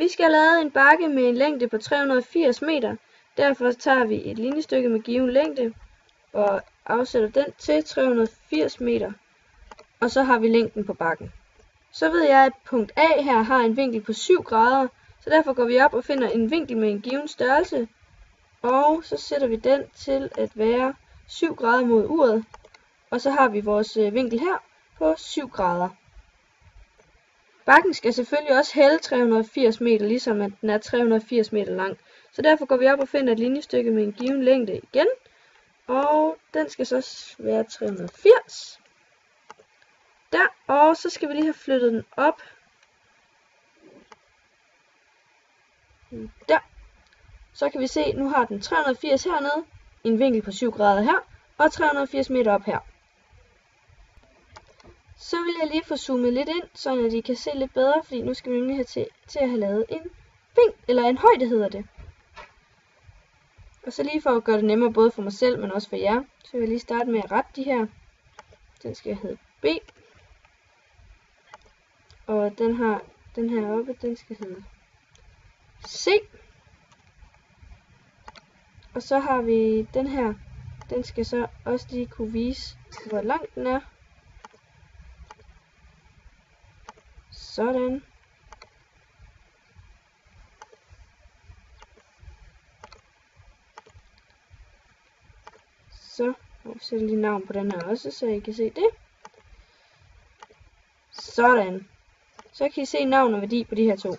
Vi skal have lavet en bakke med en længde på 380 meter. Derfor tager vi et linjestykke med given længde og afsætter den til 380 meter. Og så har vi længden på bakken. Så ved jeg, at punkt A her har en vinkel på 7 grader. Så derfor går vi op og finder en vinkel med en given størrelse. Og så sætter vi den til at være 7 grader mod uret. Og så har vi vores vinkel her på 7 grader. Bakken skal selvfølgelig også hælde 380 meter, ligesom at den er 380 meter lang. Så derfor går vi op og finder et linjestykke med en given længde igen. Og den skal så være 380. Der, og så skal vi lige have flyttet den op. Der. Så kan vi se, nu har den 380 hernede, en vinkel på 7 grader her, og 380 meter op her. Så vil jeg lige få zoomet lidt ind, så at I kan se lidt bedre, fordi nu skal vi nemlig have til at have lavet en vinkel, eller en højde hedder det. Og så lige for at gøre det nemmere både for mig selv, men også for jer, så vil jeg lige starte med at rette de her. Den skal hedde B. Og den her oppe, den skal hedde C. Og så har vi den her, den skal så også lige kunne vise, hvor lang den er. Sådan. Så sætter lige navn på den her også, så I kan se det. Sådan. Så kan I se navn og værdi på de her to.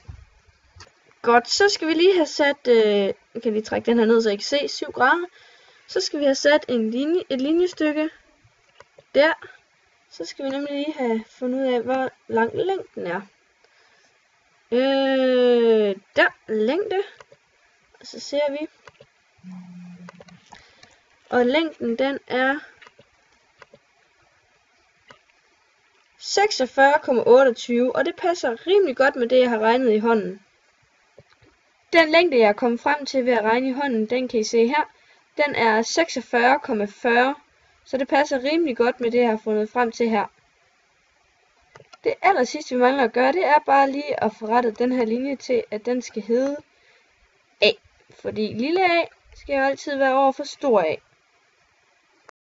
Godt, så skal vi lige have sat, jeg kan lige trække den her ned, så I kan se 7 grader. Så skal vi have sat et linjestykke der. Så skal vi nemlig lige have fundet ud af, hvor lang længden er. Der, længde. Og så ser vi. Og længden, den er 46,28, og det passer rimelig godt med det, jeg har regnet i hånden. Den længde, jeg er kommet frem til ved at regne i hånden, den kan I se her. Den er 46,40, så det passer rimelig godt med det, jeg har fundet frem til her. Det aller sidste, vi mangler at gøre, det er bare lige at få rettet den her linje til, at den skal hedde A. Fordi lille A skal jo altid være over for stor A.